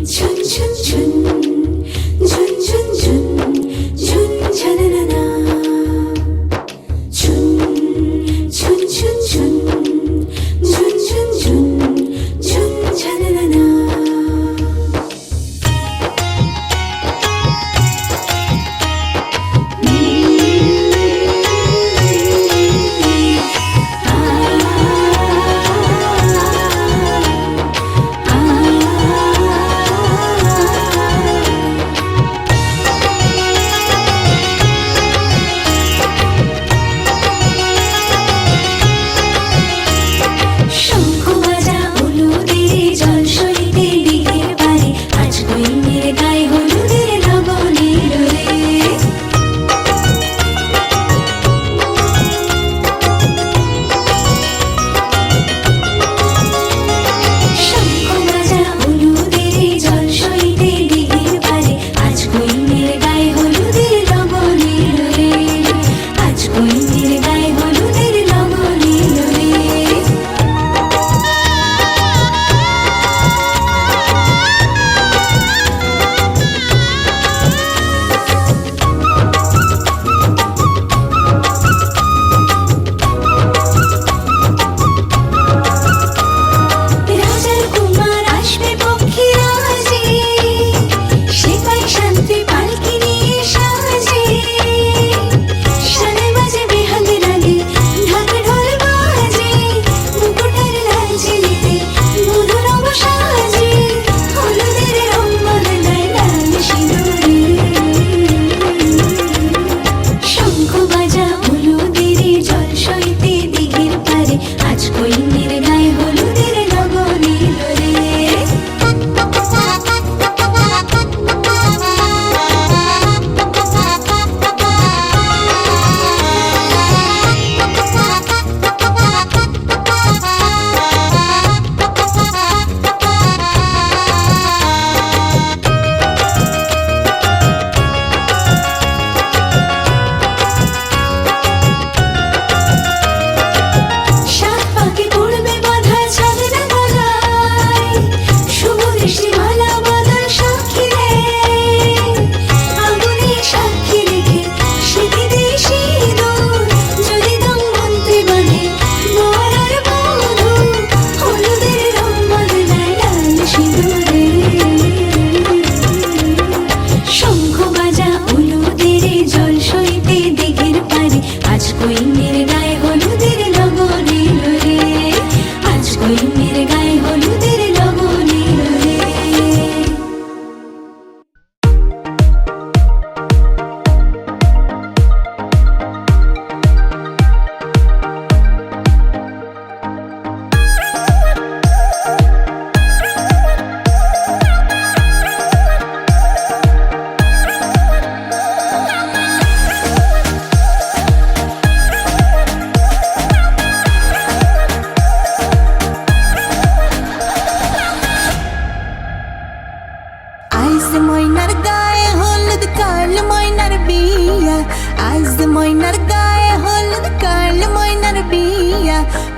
ঝুন ঝুন ঝুন ঝুন ঝুন ঝুন ঝুন ঝনননা ঝুন ঝুন ঝুন ঝুন ঝুন ঝুন ঝুন ঝুন ঝনননা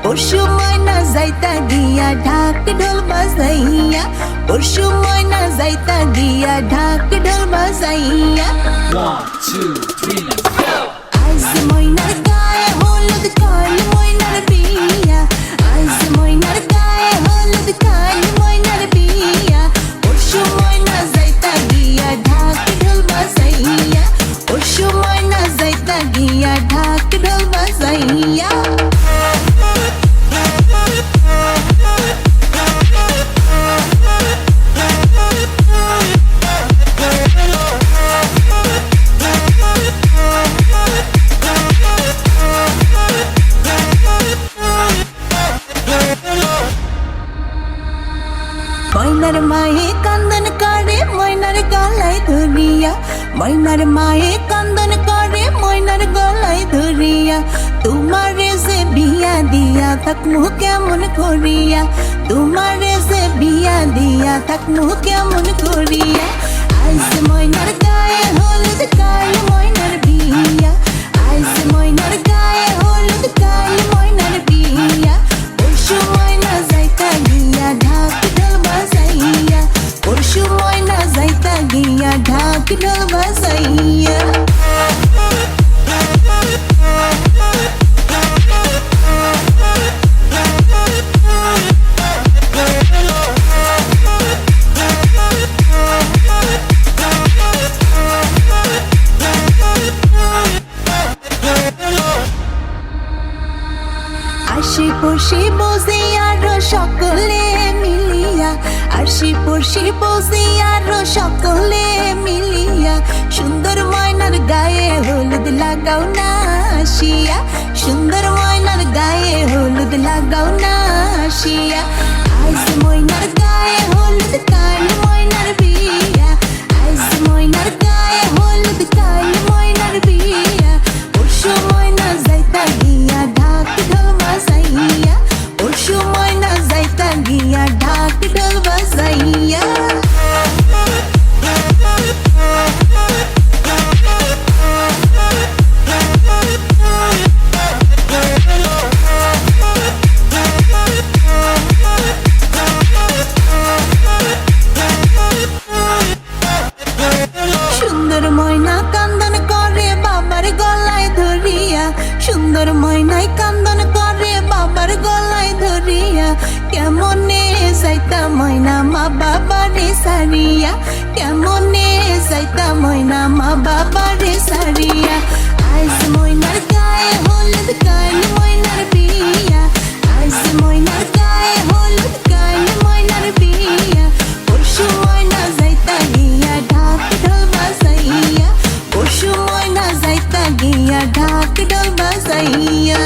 পরশু ময়না যাইতা গিয়া ঢাক ঢোল বাজাইয়া পরশু ময়না যাইতা গিয়া ঢাক ঢোল বাজাইয়া 1 2 3 let's go আইজ ময়নার গায়ে হলুদ কাল ময়নার বিয়া আইজ ময়নার গায়ে হলুদ কাল ময়নার বিয়া পরশু ময়না যাইতা গিয়া ঢাক ঢোল বাজাইয়া পরশু ময়না যাইতা গিয়া ঢাক ঢোল বাজাইয়া ময়নার মায়ে কান্দন করে ময়নার গলায় ধরিয়া ময়নার মায়ে কান্দন করে ময়নার গলায় ধরিয়া তোমারে যে বিয়া দিয়া থাকমু কেমন করিয়া তোমারে যে বিয়া দিয়া থাকমু কেমন করিয়া আইজ ময়নার গায়ে হলুদ কাল ময়নার বিয়া আইজ ময়নার গায়ে হলুদ কাল ময়নার বিয়া পরশু ময়না যাইতা গিয়া ঢাক ঢোল বাজাইয়া পরশু ঢোল বাজাইয়া আশি বসে আরো সকলে মিলিয়া আশি বসে আরো সকলে মিলিয়া সুন্দর ময়নার গায়ে হলুদ লাগাও না আসিয়া সুন্দর ময়নার গায়ে হলুদ লাগাও না আসিয়া আজ ময়নার গায়ে হলুদ কাল ময়নার বিয়া আজ ময়নার গায়ে হলুদ কাল ময়নার বিয়া পরশু ময়না যাইতা গিয়া ঢাক ঢোল বাজাইয়া পরশু ময়না যাইতা গিয়া ঢাক ঢোল বাজাইয়া সুন্দর ময়না কান্দন করে বাবার গলায় ধরিয়া সুন্দর ময়নাই কান্দন করে বাবার গলায় ধরিয়া কেমনে যাইতা ময়না মা বাবারে সারিয়া কেমনে যাইতা ময়না মা বাবারে সারিয়া আজ ময়নার গায়ে হলুদ কাল ময়নার বিয়া আজ ময়নার গায়ে হলুদ কাল ময়নার বিয়া পরশু ময়না যাইতা গিয়া ঢাক ঢোল বাজাইয়া পরশু ময়না যাইতা গিয়া ঢাক ঢোল বাজাইয়া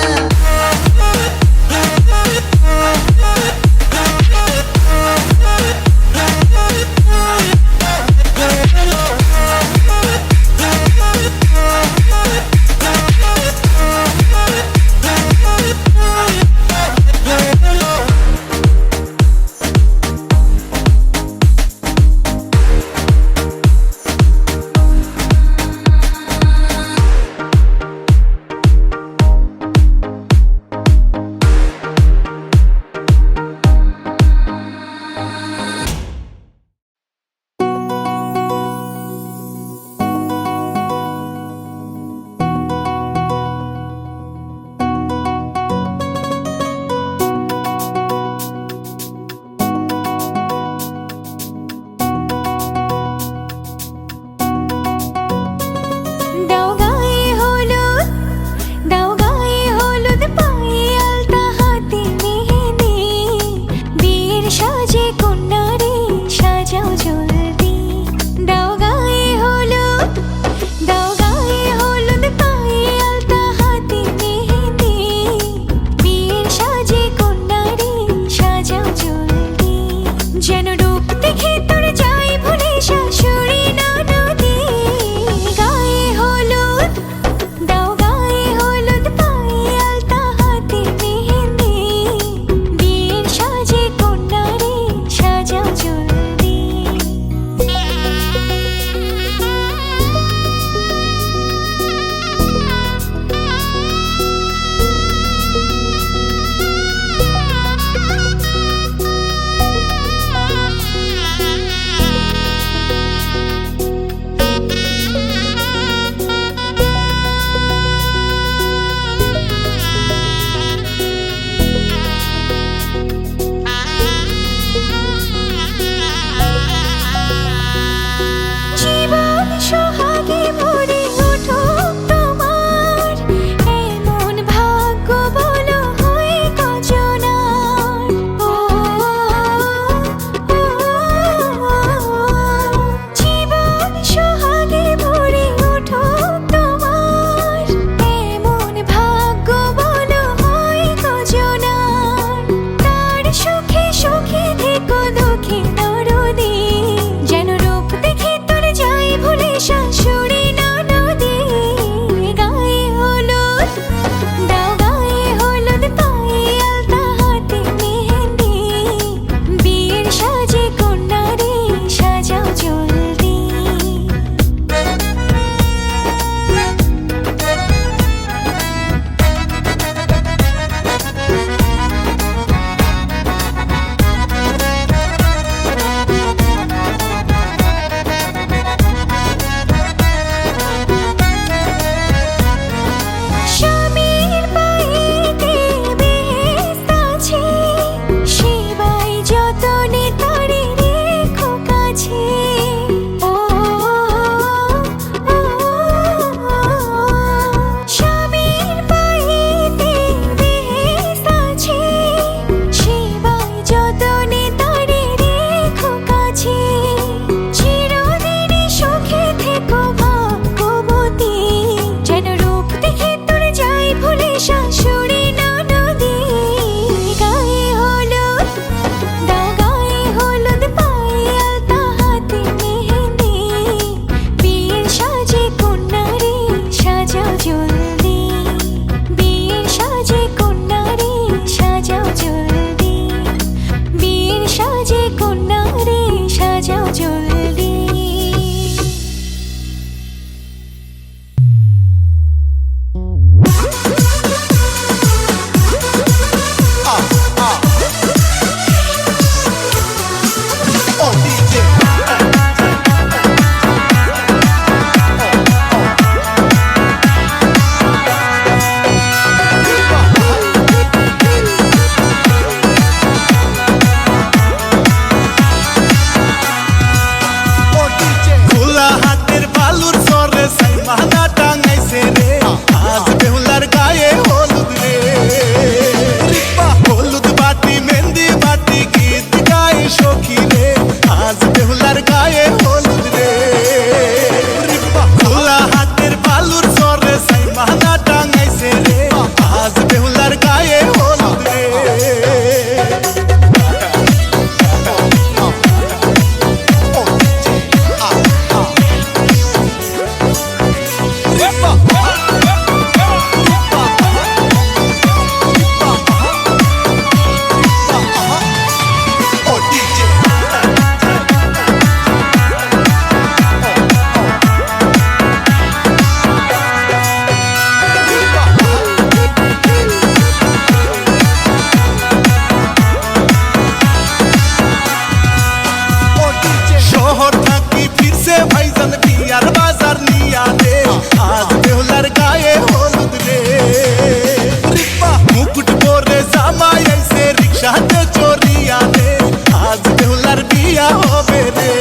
বিয়া হবে রে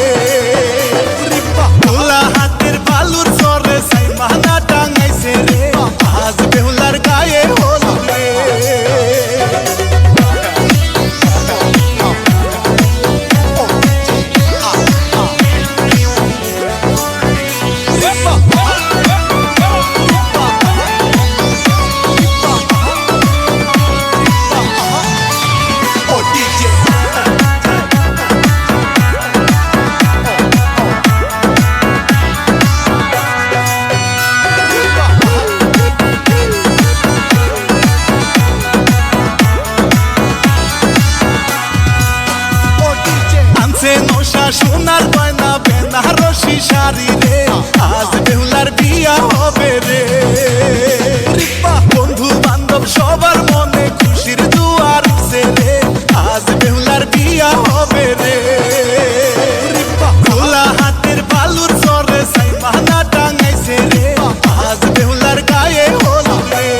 ভোলা হাতের বালুর চরে সাইমানা টাঙাইছে রে আজ বেহুলার গায়ে হলুদ রে সোনার গয়না বেনারসি শাড়ি রে আজ বেহুলার বিয়া হবে রে বন্ধু বান্ধব সবার মনে খুশির দুয়ার উঠছে রে আজ বেহুলার বিয়া হবে রে খোলা হাতের বালুর চরে সাইমানা টাঙাইছে রে আজ বেহুলার গায়ে হলুদ রে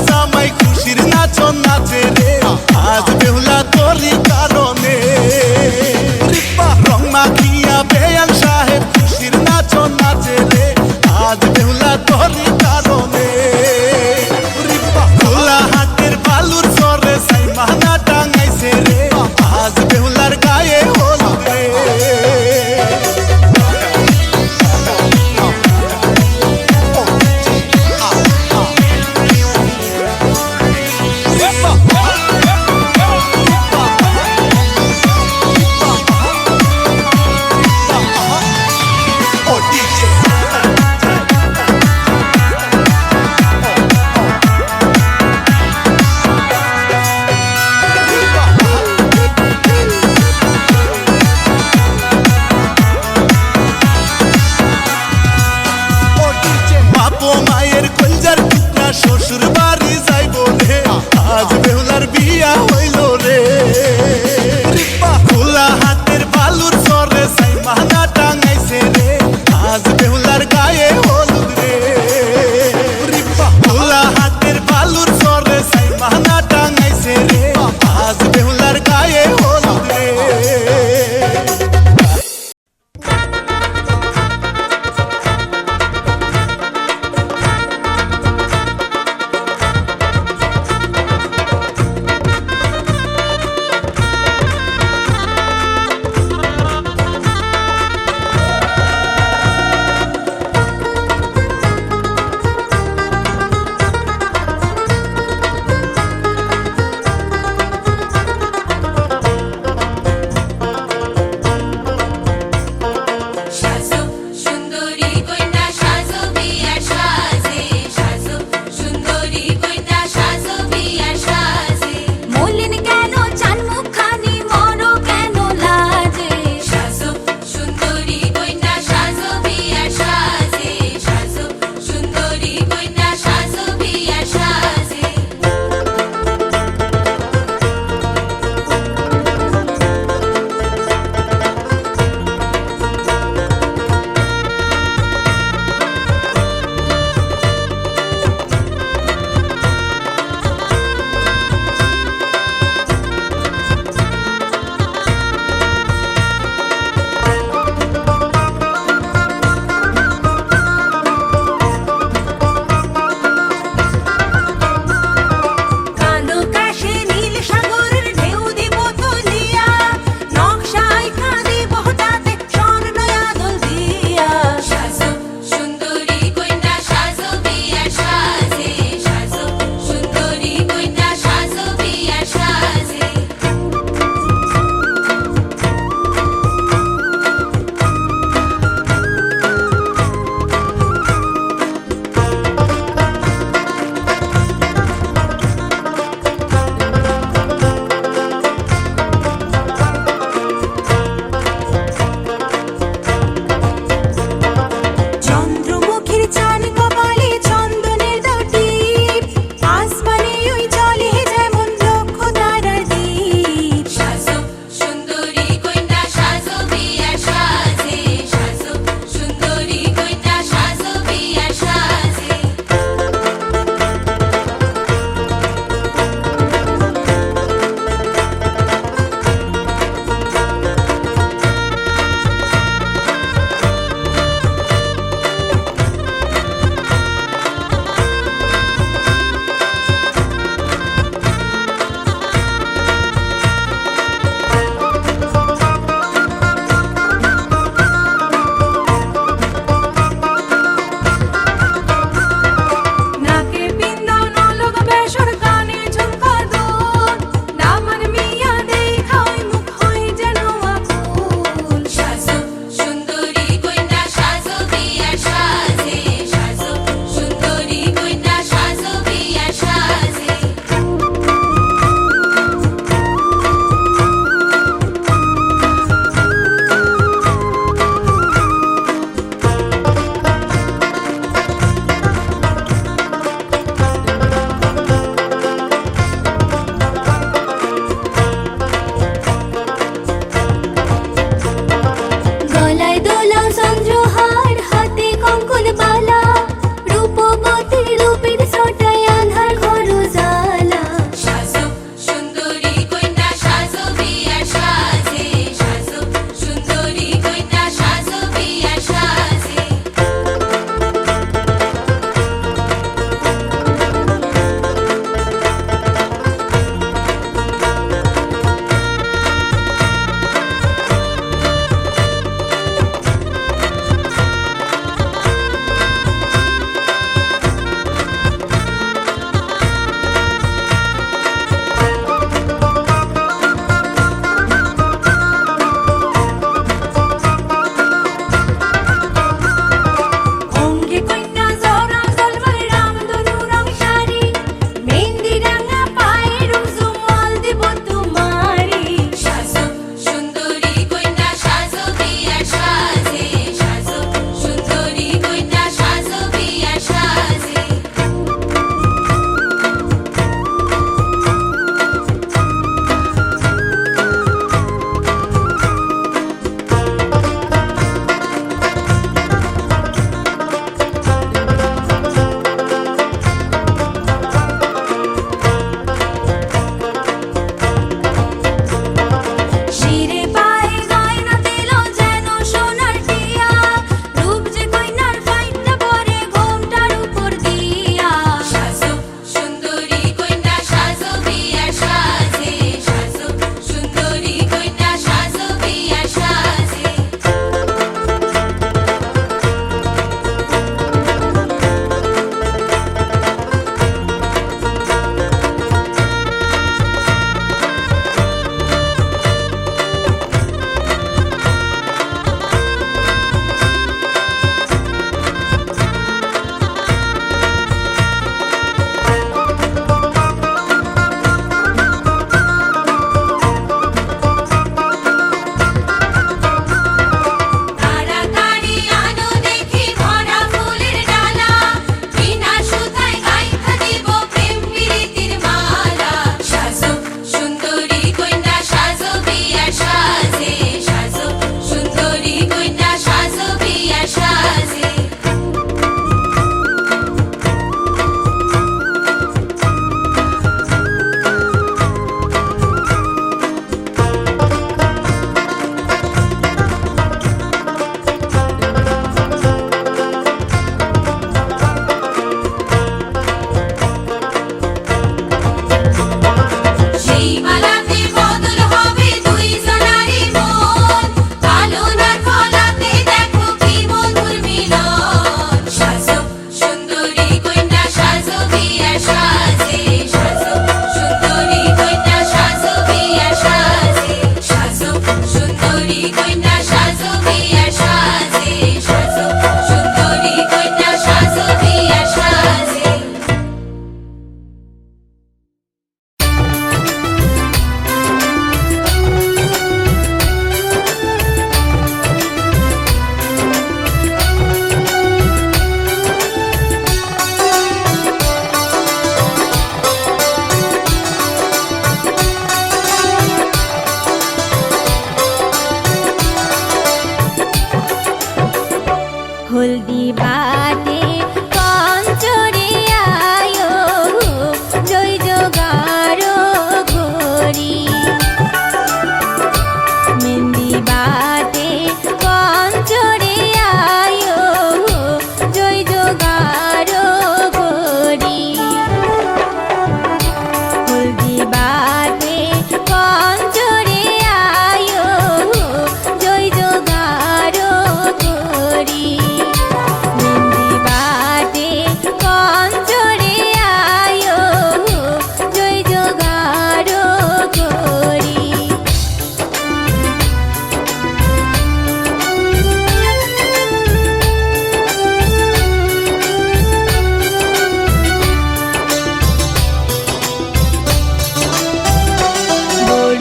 জামাই খুশির নাচন নাচে রে আজ বেহুলা তোরই কারণে রং মাখিয়া বেয়ান সাহেব খুশির নাচন নাচে রে আজ বেহুলা তোরই কারণে খোলা হাতের বালুর চরে সাইমানা টাঙাইছে রে আজ বেহুলার গায়ে হলুদ রে Hip hop.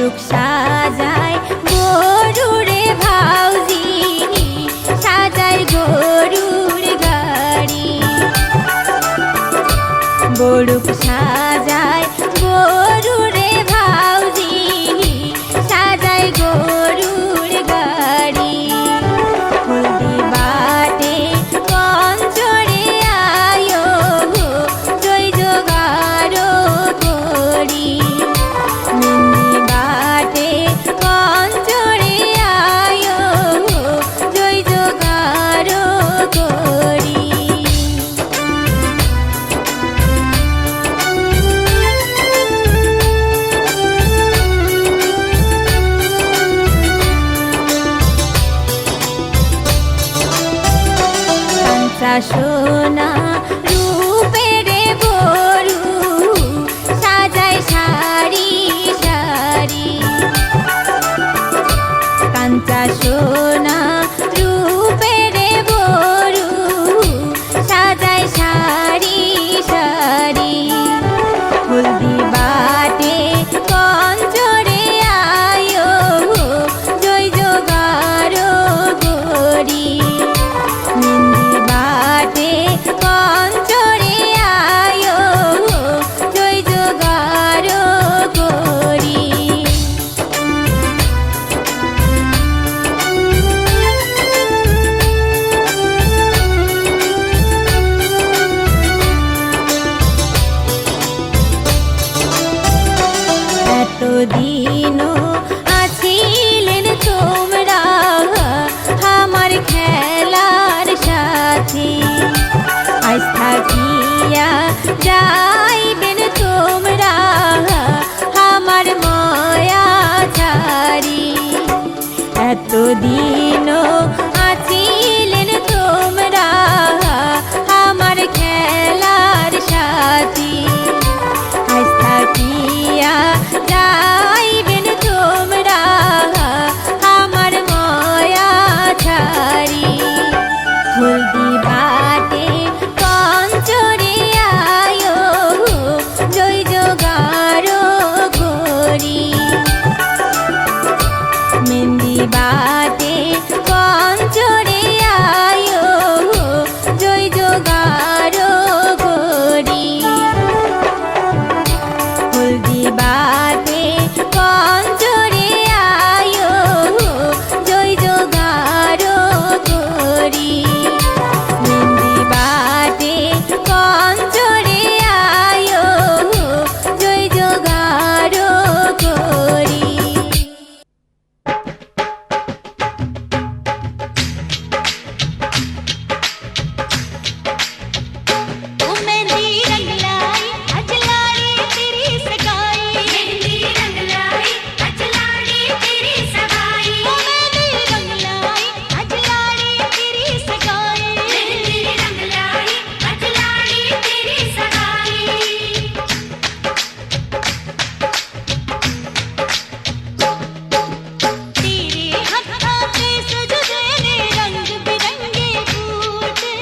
গরুক সাজায় গরুরে ভাউজি সাজায় গরুর গাড়ি গরুক সাজায় গরুরে ভাউজি সাজায় গরুর গাড়ি হলদি বাটে পঞ্চরে আয়ো জয় জোগাড়ো করি মেহেন্দি বাটে পঞ্চরে আয়ো জয় জোগাড়ো করি সোনা রূপের গরু সাজায় সারি সারি কাঞ্চা সোনা রূপের গরু সাজায় সারি সারি হলদি বাটে পঞ্চরে আয়ো জয় জোগাড়ো করি মেহেন্দি বাটে পঞ্চরে আয়ো জয় জোগাড়ো করি এতদিনও আছিলেন তোমরা আমার খেলার সাথী আজ থাকিয়া যাইবেন তোমরা আমার মায়া ছাড়ি এতদিনও আছিলেন তোমরা আমার খেলার সাথী আজ থাকিয়া যাইবেন তোমরা আমার মায়া ছাড়ি হলদি বাটে পঞ্চরে আয়ো জয় জোগাড়ো করি মেহেন্দি বাটে পঞ্চরে আয়ো জয় জোগাড়ো করি হলদি বাটে পঞ্চরে আয়ো জয় জোগাড়ো করি মেহেন্দি বাটে পঞ্চরে আয়ো জয় জোগাড়ো করি ओ मेहंदी रंग लाई अजलाड़ी तेरी सगाई मेहंदी रंग लाई अजलाड़ी तेरी सगाई ओ मेहंदी रंग लाई अजलाड़ी तेरी सगाई मेहंदी रंग लाई अजलाड़ी तेरी सगाई तेरे हत्थां ते सजदे ने रंग बिरंगे बूटे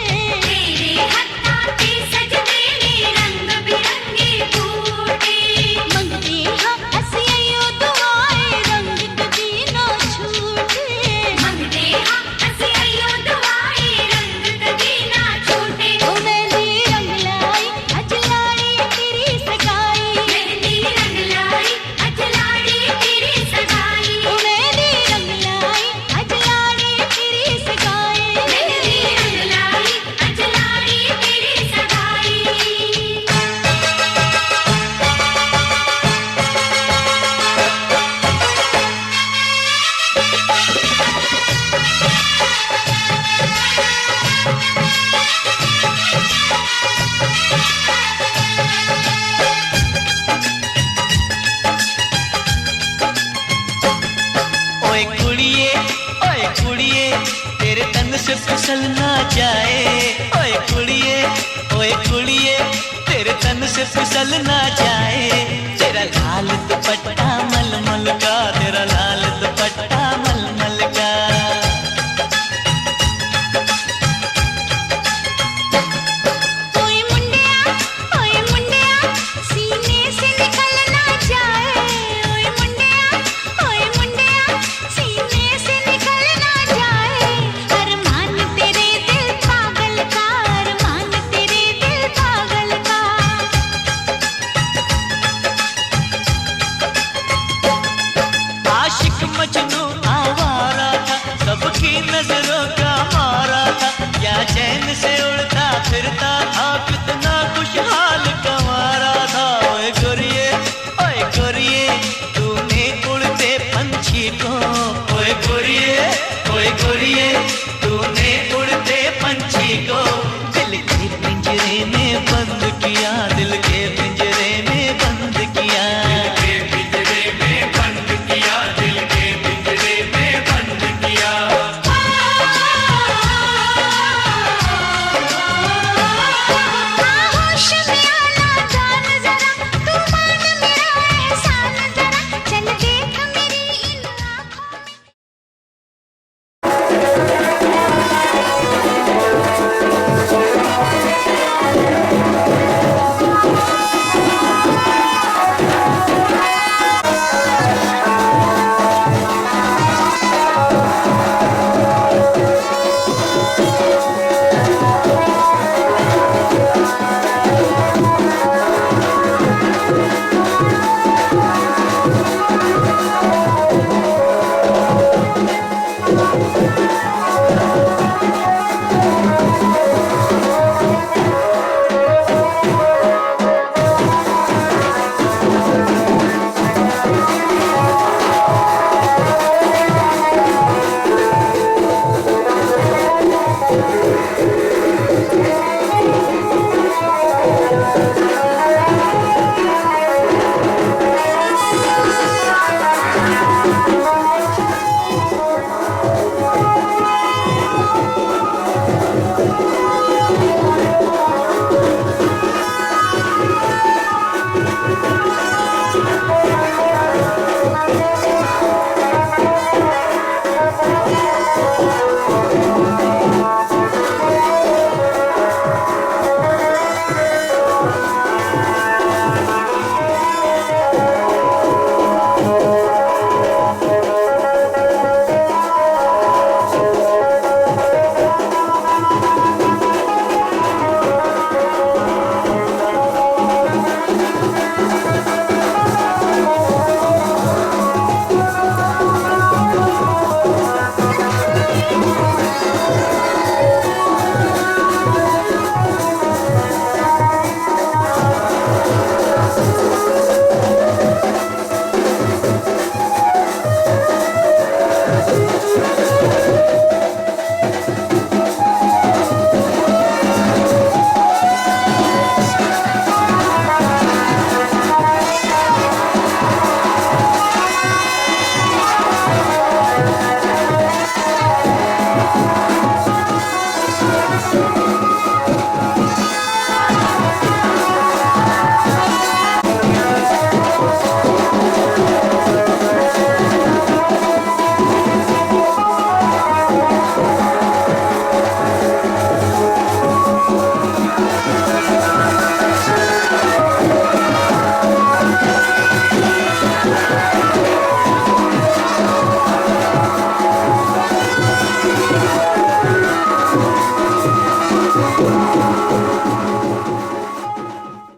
तेरे हत्थां ते सजदे ने रंग बिरंगे बूटे मंगदे हां असीं अयो दुआएं रंग कदी ना छूटे मंगदे हां असीं अयो दुआएं रंग कदी ना छूटे ओ मेहंदी रंग लाई अजलाड़ी तेरी सगाई मेहंदी रंग लाई अजलाड़ी तेरी सगाई ओ मेहंदी रंग लाई अजलाड़ी तेरी सगाई मेहंदी रंग लाई अजलाड़ी तेरी सगाई ओए कुड़िए तेरे तन से फिसल ना जाए ओए कुड़िए तेरे तन से फिसल ना जाए